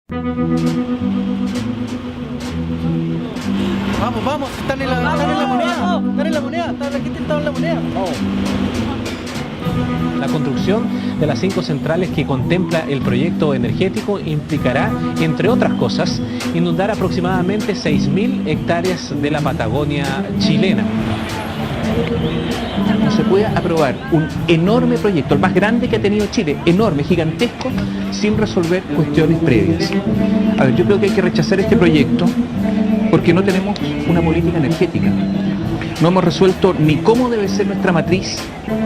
Vamos, vamos, están en la moneda, la gente está en la moneda. La construcción de las 5 centrales que contempla el proyecto energético implicará, entre otras cosas, inundar aproximadamente 6.000 hectáreas de la Patagonia chilena. No se puede aprobar un enorme proyecto, el más grande que ha tenido Chile, enorme, gigantesco, sin resolver cuestiones previas. A ver, yo creo que hay que rechazar este proyecto porque no tenemos una política energética. No hemos resuelto ni cómo debe ser nuestra matriz,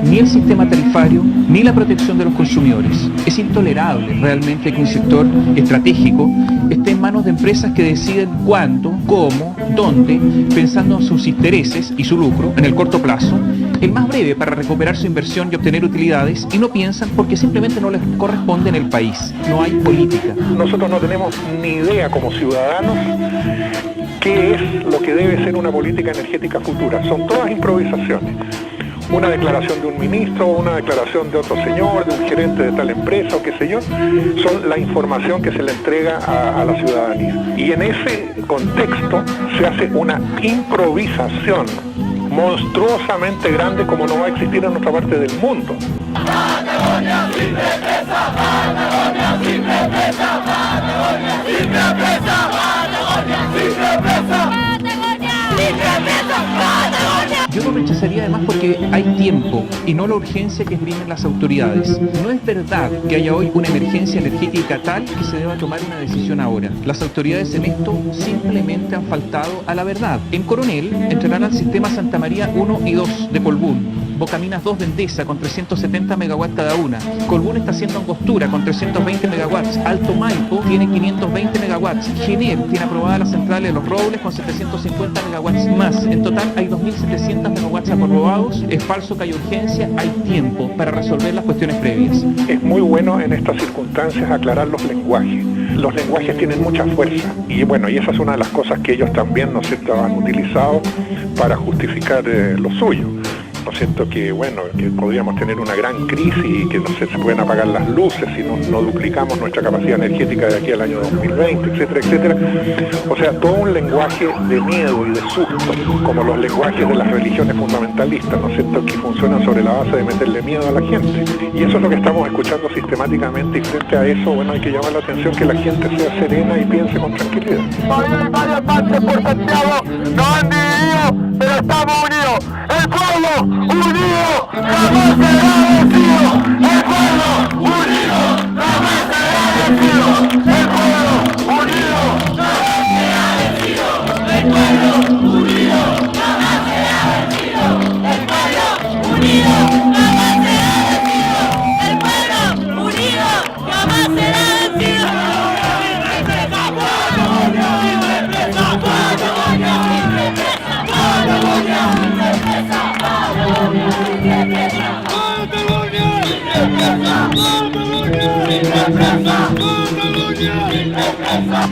ni el sistema tarifario, ni la protección de los consumidores. Es intolerable realmente que un sector estratégico esté en manos de empresas que deciden cuándo, cómo, dónde, pensando en sus intereses y su lucro en el corto plazo, el más breve para recuperar su inversión y obtener utilidades, y no piensan porque simplemente no les corresponde en el país. No hay política. Nosotros no tenemos ni idea como ciudadanos qué es lo que debe ser una política energética futura. Son todas improvisaciones. Una declaración de un ministro, una declaración de otro señor, de un gerente de tal empresa o qué sé yo, son la información que se le entrega a la ciudadanía. Y en ese contexto se hace una improvisación monstruosamente grande como no va a existir en otra parte del mundo. Patagonia sin represa, Patagonia sin represa, Patagonia sin represa, Patagonia sin represa, Patagonia sin represa, Patagonia. Yo lo rechazaría además porque hay tiempo y no la urgencia que esgrimen las autoridades. No es verdad que haya hoy una emergencia energética tal que se deba tomar una decisión ahora. Las autoridades en esto simplemente han faltado a la verdad. En Coronel entrarán al sistema Santa María 1 y 2 de Colbún. Bocaminas 2 de Endesa con 370 megawatts cada una. Colbún está haciendo Angostura con 320 megawatts. Alto Maipo tiene 520 megawatts. Gener tiene aprobada la central de Los Robles con 750 megawatts más. En total hay 2.700 megawatts aprobados. Es falso que hay urgencia, hay tiempo para resolver las cuestiones previas. Es muy bueno en estas circunstancias aclarar los lenguajes. Los lenguajes tienen mucha fuerza y bueno, y esa es una de las cosas que ellos también, ¿no es cierto?, han utilizado para justificar lo suyo. ¿No es cierto? Que bueno, que podríamos tener una gran crisis y que no sé, se pueden apagar las luces si no duplicamos nuestra capacidad energética de aquí al año 2020, etcétera, etcétera. O sea, todo un lenguaje de miedo y de susto, como los lenguajes de las religiones fundamentalistas, ¿no es cierto?, que funcionan sobre la base de meterle miedo a la gente. Y eso es lo que estamos escuchando sistemáticamente, y frente a eso, bueno, hay que llamar la atención que la gente sea serena y piense con tranquilidad. Todavía hay varias marchas por Santiago, nos han dividido, pero estamos unidos. El pueblo unido jamás será vencido. El pueblo unido jamás será vencido. El pueblo unido jamás será vencido. El pueblo unido jamás será vencido. El pueblo unido jamás será vencido. El pueblo unido jamás será vencido.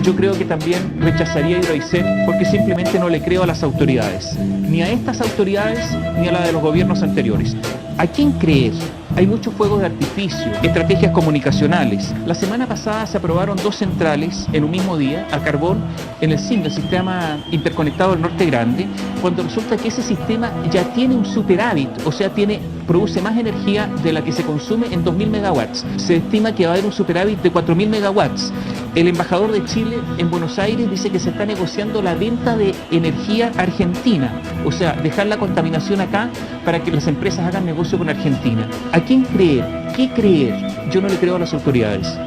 Yo creo que también rechazaría a Hidroaicén porque simplemente no le creo a las autoridades, ni a estas autoridades ni a la de los gobiernos anteriores. ¿A quién creer? Hay muchos fuegos de artificio, estrategias comunicacionales. La semana pasada se aprobaron 2 centrales en un mismo día, a carbón, en el SIN, el Sistema Interconectado del Norte Grande, cuando resulta que ese sistema ya tiene un superávit, o sea, produce más energía de la que se consume en 2.000 megawatts. Se estima que va a haber un superávit de 4.000 megawatts. El embajador de Chile en Buenos Aires dice que se está negociando la venta de energía argentina, o sea, dejar la contaminación acá para que las empresas hagan negocio con Argentina. ¿A quién creer? ¿Qué creer? Yo no le creo a las autoridades.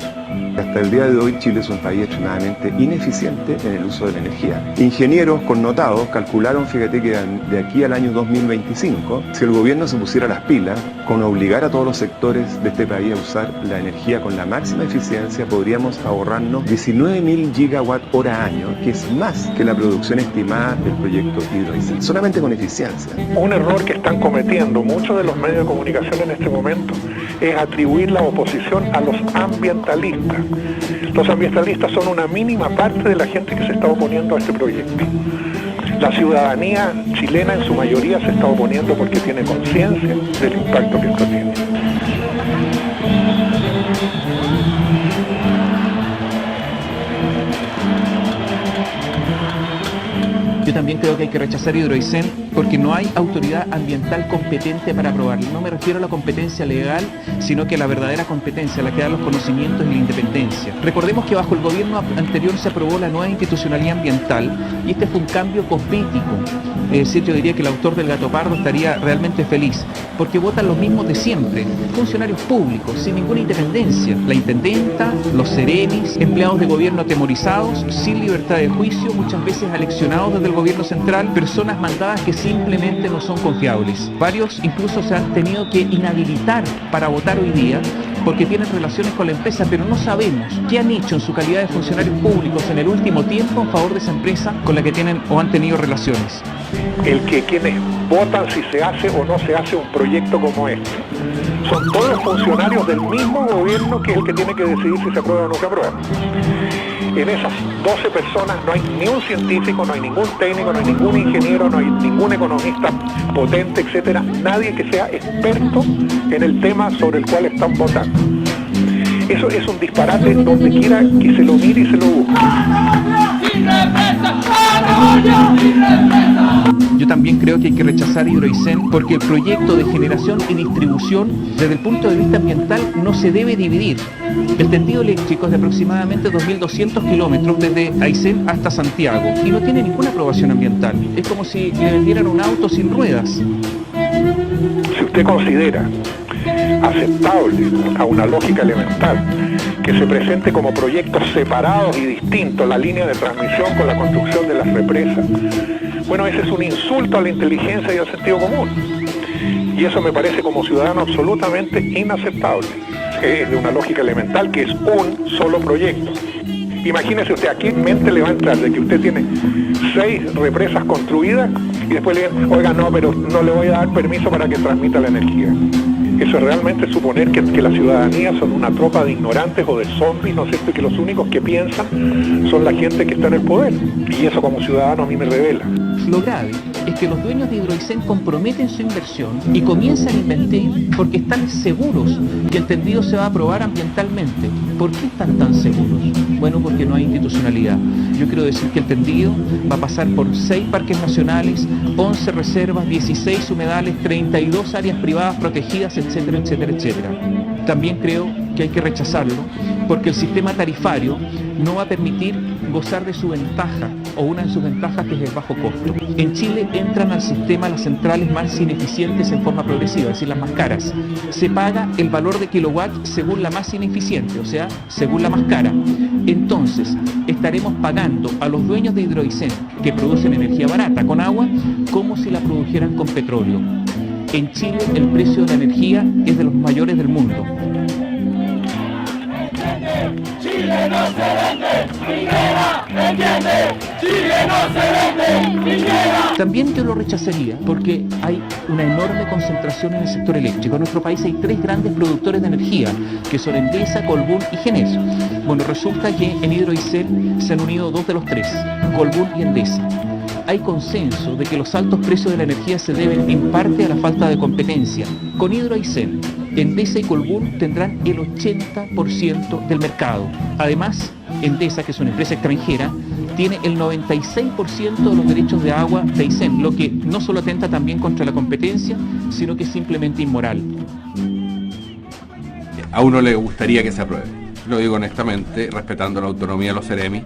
Hasta el día de hoy Chile es un país extremadamente ineficiente en el uso de la energía. Ingenieros connotados calcularon, fíjate, que de aquí al año 2025, si el gobierno se pusiera las pilas con obligar a todos los sectores de este país a usar la energía con la máxima eficiencia, podríamos ahorrarnos 19.000 gigawatt hora año, que es más que la producción estimada del proyecto Hidroaicén, solamente con eficiencia. Un error que están cometiendo muchos de los medios de comunicación en este momento es atribuir la oposición a los ambientalistas. Los ambientalistas son una mínima parte de la gente que se está oponiendo a este proyecto. La ciudadanía chilena en su mayoría se está oponiendo porque tiene conciencia del impacto que esto tiene. creo que hay que rechazar Hidroaicén porque no hay autoridad ambiental competente para aprobarlo. No me refiero a la competencia legal, sino que a la verdadera competencia, la que da los conocimientos y la independencia. Recordemos que bajo el gobierno anterior se aprobó la nueva institucionalidad ambiental y este fue un cambio cosmético. Es decir, yo diría que el autor del Gato Pardo estaría realmente feliz, porque votan los mismos de siempre, funcionarios públicos, sin ninguna independencia, la intendenta, los seremis, empleados de gobierno atemorizados, sin libertad de juicio, muchas veces aleccionados desde el gobierno central, personas mandadas que simplemente no son confiables. Varios incluso se han tenido que inhabilitar para votar hoy día, porque tienen relaciones con la empresa, pero no sabemos qué han hecho en su calidad de funcionarios públicos en el último tiempo en favor de esa empresa con la que tienen o han tenido relaciones. El que quienes votan si se hace o no se hace un proyecto como este son todos funcionarios del mismo gobierno que es el que tiene que decidir si se aprueba o no se aprueba. En esas 12 personas no hay ni un científico, no hay ningún técnico, no hay ningún ingeniero, no hay ningún economista potente, etcétera, nadie que sea experto en el tema sobre el cual están votando. Eso es un disparate donde quiera que se lo mire y se lo busque. Yo también creo que hay que rechazar Hidroaicén porque el proyecto de generación y distribución desde el punto de vista ambiental no se debe dividir. El tendido eléctrico es de aproximadamente 2.200 kilómetros desde Aysén hasta Santiago y no tiene ninguna aprobación ambiental. Es como si le vendieran un auto sin ruedas. Si usted considera aceptable a una lógica elemental que se presente como proyectos separados y distintos la línea de transmisión con la construcción de las represas, bueno, ese es un insulto a la inteligencia y al sentido común. Y eso me parece como ciudadano absolutamente inaceptable. Es de una lógica elemental que es un solo proyecto. Imagínese usted, ¿a qué mente le va a entrar de que usted tiene 6 represas construidas y después le digan, oiga, no, pero no le voy a dar permiso para que transmita la energía? Eso es realmente suponer que la ciudadanía son una tropa de ignorantes o de zombies, ¿no es cierto? Y que los únicos que piensan son la gente que está en el poder. Y eso como ciudadano a mí me revela. Lo grave es que los dueños de Hidroaicén comprometen su inversión y comienzan a invertir porque están seguros que el tendido se va a aprobar ambientalmente. ¿Por qué están tan seguros? Bueno, porque no hay institucionalidad. Yo quiero decir que el tendido va a pasar por 6 parques nacionales, 11 reservas, 16 humedales, 32 áreas privadas protegidas, etcétera, etcétera, etcétera. También creo que hay que rechazarlo porque el sistema tarifario no va a permitir gozar de su ventaja o una de sus ventajas que es el bajo costo. En Chile entran al sistema las centrales más ineficientes en forma progresiva, es decir, las más caras. Se paga el valor de kilowatt según la más ineficiente, o sea, según la más cara. Entonces, estaremos pagando a los dueños de Hidroaicén que producen energía barata con agua como si la produjeran con petróleo. En Chile el precio de la energía es de los mayores del mundo. Chile no se vende, Piñera, ¿entiende? Chile no se vende, Piñera. También yo lo rechazaría porque hay una enorme concentración en el sector eléctrico. En nuestro país hay 3 grandes productores de energía, que son Endesa, Colbún y Genes. Bueno, resulta que en Hidroaicén se han unido 2 de los 3, Colbún y Endesa. Hay consenso de que los altos precios de la energía se deben en parte a la falta de competencia. Con Hidroaicén, Endesa y Colbún tendrán el 80% del mercado. Además, Endesa, que es una empresa extranjera, tiene el 96% de los derechos de agua de Aysén, lo que no solo atenta también contra la competencia, sino que es simplemente inmoral. A uno le gustaría que se apruebe, lo digo honestamente, respetando la autonomía de los seremis.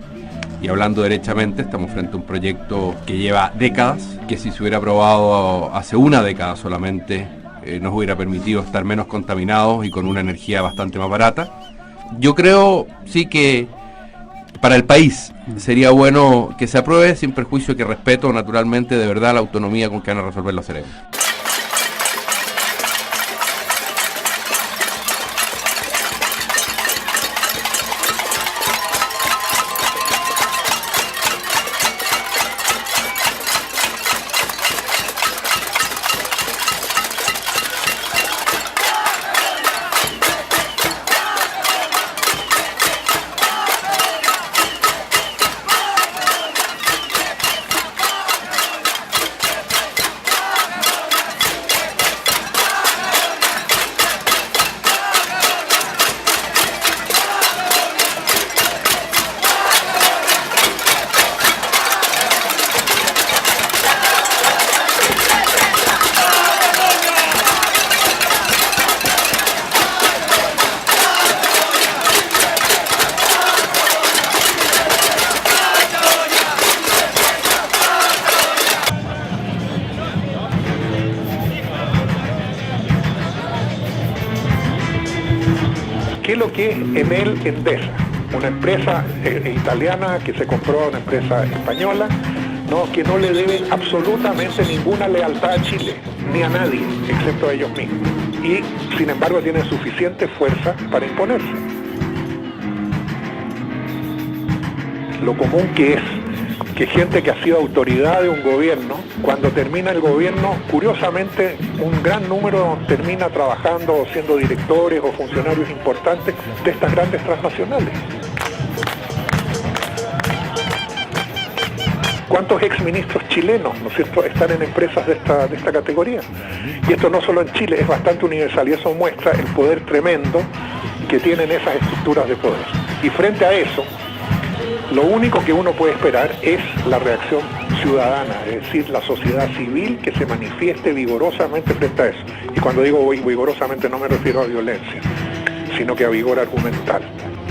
Y hablando derechamente, estamos frente a un proyecto que lleva décadas, que si se hubiera aprobado hace una década solamente, nos hubiera permitido estar menos contaminados y con una energía bastante más barata. Yo creo sí que para el país sería bueno que se apruebe, sin perjuicio que respeto naturalmente de verdad la autonomía con que van a resolver los seremis. ¿Qué es lo que es Enel Endesa? Una empresa italiana que se compró a una empresa española, ¿no? Que no le debe absolutamente ninguna lealtad a Chile, ni a nadie, excepto a ellos mismos. Y sin embargo tienen suficiente fuerza para imponerse. Lo común que es que gente que ha sido autoridad de un gobierno, cuando termina el gobierno, curiosamente un gran número termina trabajando o siendo directores o funcionarios importantes de estas grandes transnacionales. ¿Cuántos exministros chilenos, ¿no es cierto?, están en empresas de esta categoría? Y esto no solo en Chile, es bastante universal y eso muestra el poder tremendo que tienen esas estructuras de poder. Y frente a eso, lo único que uno puede esperar es la reacción ciudadana, es decir, la sociedad civil que se manifieste vigorosamente frente a eso. Y cuando digo vigorosamente no me refiero a violencia, sino que a vigor argumental.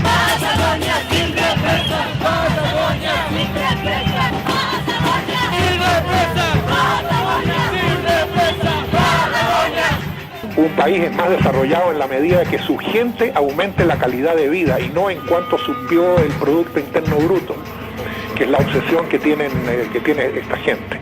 Patagonia sin represa, Patagonia sin represa, Patagonia sin represa, Patagonia sin represa, Patagonia. Un país es más desarrollado en la medida de que su gente aumente la calidad de vida y no en cuanto subió el Producto Interno Bruto, que es la obsesión que tiene esta gente.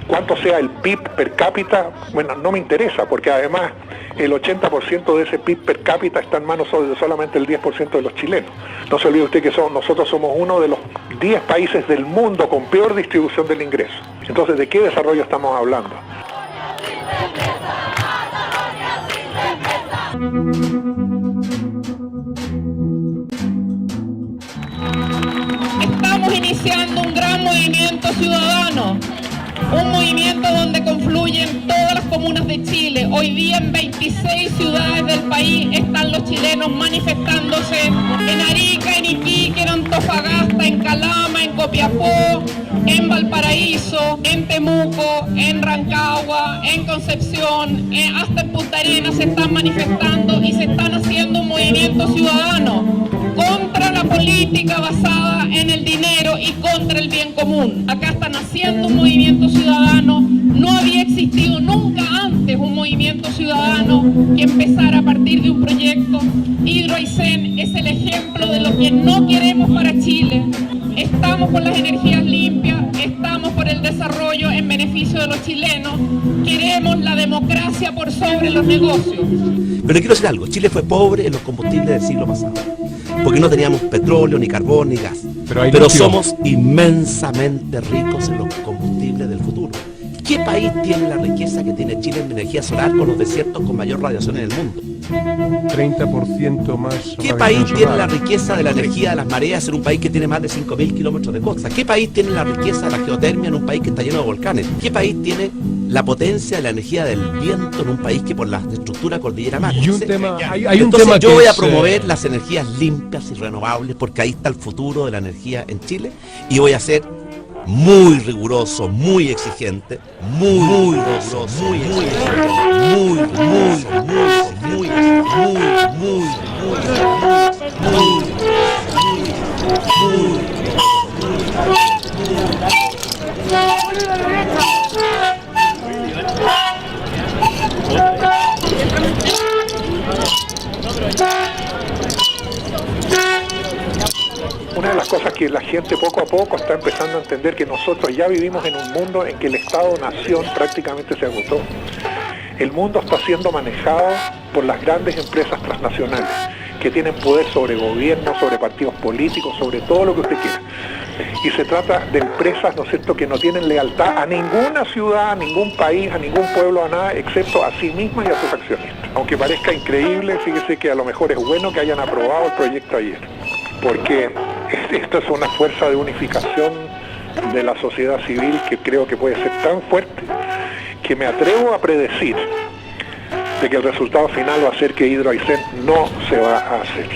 Cuánto sea el PIB per cápita, bueno, no me interesa, porque además el 80% de ese PIB per cápita está en manos de solamente el 10% de los chilenos. No se olvide usted que nosotros somos uno de los 10 países del mundo con peor distribución del ingreso. Entonces, ¿de qué desarrollo estamos hablando? Estamos iniciando un gran movimiento ciudadano, un movimiento donde confluyen todas las comunas de Chile. Hoy día en 26 ciudades del país están los chilenos manifestándose, en Arica, en Iquique, en Antofagasta, en Calama, en Copiapó, en Valparaíso, en Temuco, en Rancagua, en Concepción, hasta en Punta Arenas se están manifestando y se están haciendo un movimiento ciudadano contra la política basada en el dinero y contra el bien común. Acá están haciendo un movimiento ciudadano. No había existido nunca antes un movimiento ciudadano que empezara a partir de un proyecto. Hydro Aysén es el ejemplo de lo que no queremos para Chile. Estamos por las energías limpias, estamos por el desarrollo en beneficio de los chilenos, queremos la democracia por sobre los negocios. Pero quiero decir algo, Chile fue pobre en los combustibles del siglo pasado, porque no teníamos petróleo, ni carbón, ni gas. Pero somos inmensamente ricos en los combustibles del futuro. ¿Qué país tiene la riqueza que tiene Chile en energía solar con los desiertos con mayor radiación en el mundo? 30% más. ¿Qué país tiene la riqueza de la energía de las mareas en un país que tiene más de 5.000 kilómetros de costa? ¿Qué país tiene la riqueza de la geotermia en un país que está lleno de volcanes? ¿Qué país tiene la potencia de la energía del viento en un país que por la estructura cordillera más? Y un tema, hay un Entonces tema yo que voy a es, promover las energías limpias y renovables porque ahí está el futuro de la energía en Chile y voy a ser muy riguroso, muy exigente, muy riguroso, muy exigente, Una de las cosas que la gente poco a poco está empezando a entender que nosotros ya vivimos en un mundo en que el Estado-Nación prácticamente se agotó. El mundo está siendo manejado por las grandes empresas transnacionales que tienen poder sobre gobiernos, sobre partidos políticos, sobre todo lo que usted quiera. Y se trata de empresas, ¿no es cierto?, que no tienen lealtad a ninguna ciudad, a ningún país, a ningún pueblo, a nada, excepto a sí mismas y a sus accionistas. Aunque parezca increíble, fíjese que a lo mejor es bueno que hayan aprobado el proyecto ayer, porque esto es una fuerza de unificación de la sociedad civil que creo que puede ser tan fuerte que me atrevo a predecir de que el resultado final va a ser que Hydro Aysén no se va a hacer.